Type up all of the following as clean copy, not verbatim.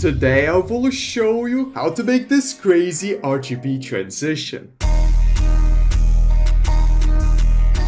Today I will show you how to make this crazy RGB transition.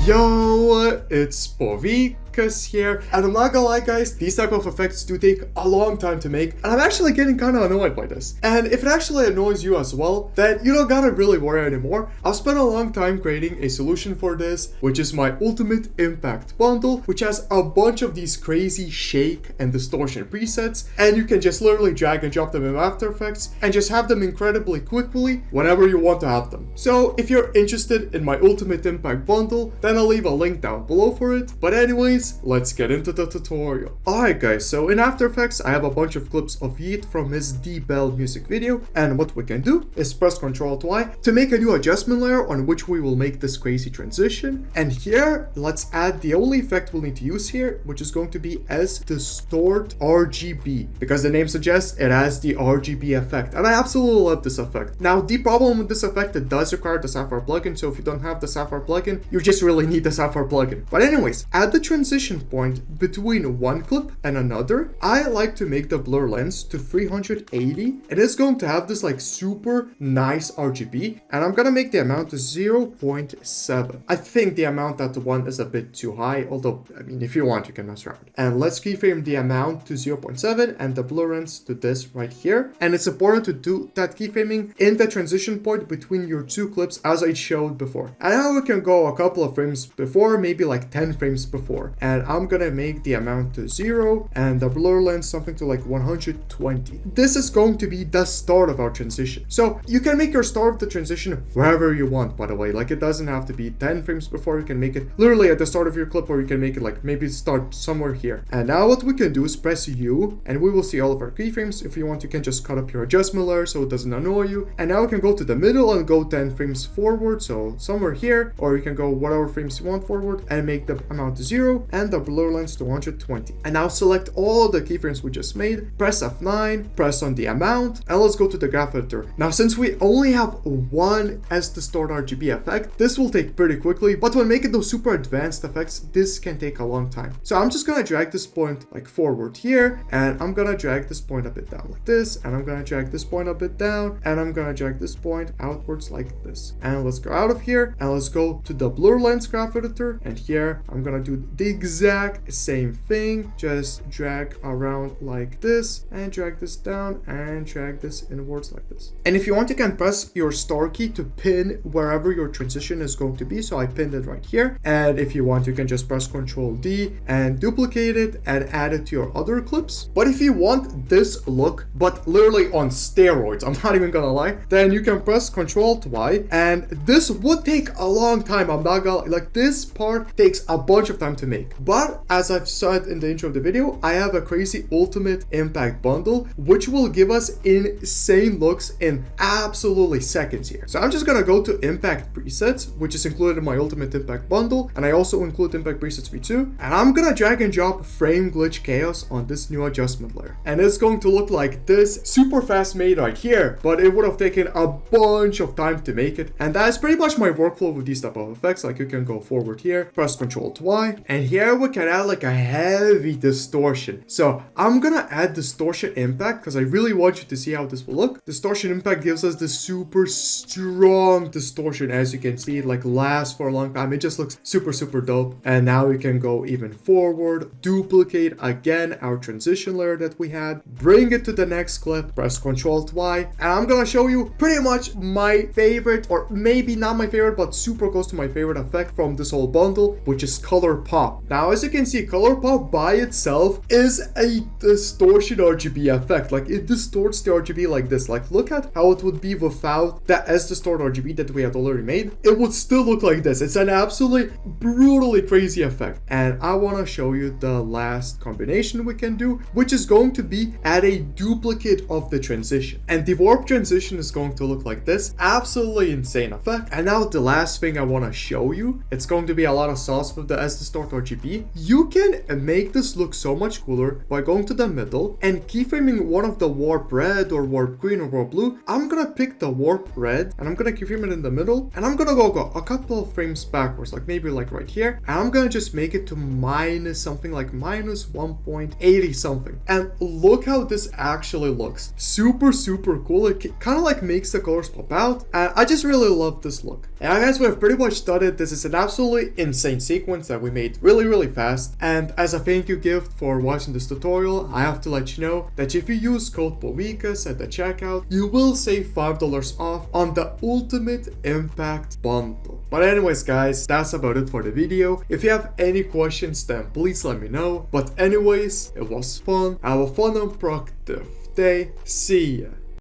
Yo, it's Povikas here, and I'm not gonna lie guys, these type of effects do take a long time to make, and I'm actually getting kind of annoyed by this. And if it actually annoys you as well, then you don't gotta really worry anymore. I've spent a long time creating a solution for this, which is my Ultimate Impact bundle, which has a bunch of these crazy shake and distortion presets, and you can just literally drag and drop them in After Effects and just have them incredibly quickly whenever you want to have them. So if you're interested in my Ultimate Impact bundle, then I'll leave a link down below for it. But anyways, let's get into the tutorial. Alright guys, so in After Effects I have a bunch of clips of Yeet from his D-Bell music video, and what we can do is press Ctrl+Y to make a new adjustment layer on which we will make this crazy transition. And here, let's add the only effect we'll need to use here, which is going to be as Distort RGB, because the name suggests it has the RGB effect, and I absolutely love this effect. Now the problem with this effect, it does require the Sapphire plugin, so if you don't have the Sapphire plugin, you just really need the Sapphire plugin. But anyways, at the transition point between one clip and another, I like to make the blur lens to 380, and it's going to have this like super nice RGB, and I'm gonna make the amount to 0.7. I think the amount at the one is a bit too high, although I mean if you want you can mess around. And let's keyframe the amount to 0.7 and the blur lens to this right here. And it's important to do that keyframing in the transition point between your two clips as I showed before. And now we can go a couple of frames before, maybe like 10 frames before, and I'm gonna make the amount to 0 and the blur lens something to like 120. This is going to be the start of our transition. So you can make your start of the transition wherever you want, by the way. Like it doesn't have to be 10 frames before. You can make it literally at the start of your clip, or you can make it like maybe start somewhere here. And now what we can do is press U, and we will see all of our keyframes. If you want, you can just cut up your adjustment layer so it doesn't annoy you. And now we can go to the middle and go 10 frames forward, so somewhere here, or you can go whatever frames you want forward and make the amount to 0 and the blur lens to 120. And now select all the keyframes we just made, press F9, press on the amount, and let's go to the graph editor. Now since we only have one as Distort RGB effect, this will take pretty quickly, but when making those super advanced effects, this can take a long time. So I'm just gonna drag this point like forward here, and I'm gonna drag this point a bit down like this, and I'm gonna drag this point a bit down, and I'm gonna drag this point outwards like this. And let's go out of here, and let's go to the blur lens graph editor, and here I'm gonna do the exact same thing, just drag around like this, and drag this down, and drag this inwards like this. And if you want, you can press your star key to pin wherever your transition is going to be, so I pinned it right here. And if you want, you can just press Ctrl D and duplicate it and add it to your other clips. But if you want this look, but literally on steroids, I'm not even gonna lie, then you can press Ctrl+Y, and this would take a long time. I'm not gonna like, this part takes a bunch of time to make. But as I've said in the intro of the video, I have a crazy Ultimate Impact bundle which will give us insane looks in absolutely seconds here. So I'm just gonna go to Impact Presets, which is included in my Ultimate Impact bundle, and I also include Impact Presets v2, and I'm gonna drag and drop Frame Glitch Chaos on this new adjustment layer. And it's going to look like this, super fast made right here, but it would have taken a bunch of time to make it. And that's pretty much my workflow with these type of effects. Like you can go forward here, press Ctrl+Y, and here we can add like a heavy distortion. So I'm gonna add Distortion Impact because I really want you to see how this will look. Distortion Impact gives us this super strong distortion. As you can see, it like lasts for a long time. It just looks super dope. And now we can go even forward, duplicate again our transition layer that we had, bring it to the next clip, press Ctrl+Y, and I'm gonna show you pretty much my favorite, or maybe not my favorite, but super close to my favorite effect from this whole bundle, which is Color Pop. Now as you can see, Color Pop by itself is a distortion RGB effect. Like it distorts the RGB like this. Like look at how it would be without that S Distort RGB that we had already made. It would still look like this. It's an absolutely brutally crazy effect. And I want to show you the last combination we can do, which is going to be add a duplicate of the transition. And the warp transition is going to look like this. Absolutely insane effect. And now the last thing I want to show you, it's going to be a lot of sauce with the S Distort RGB RGB, you can make this look so much cooler by going to the middle and keyframing one of the warp red or warp green or warp blue. I'm gonna pick the warp red and I'm gonna keyframe it in the middle, and I'm gonna go a couple of frames backwards, like maybe like right here, and I'm gonna just make it to minus something like minus 1.80 something. And look how this actually looks. Super cool. It kind of like makes the colors pop out, and I just really love this look. And guys, we've pretty much done it. This is an absolutely insane sequence that we made really fast, and as a thank you gift for watching this tutorial, I have to let you know that if you use code POVICAS at the checkout, you will save $5 off on the Ultimate Impact bundle. But anyways guys, that's about it for the video. If you have any questions, then please let me know. But anyways, it was fun. Have a fun and productive day. See ya.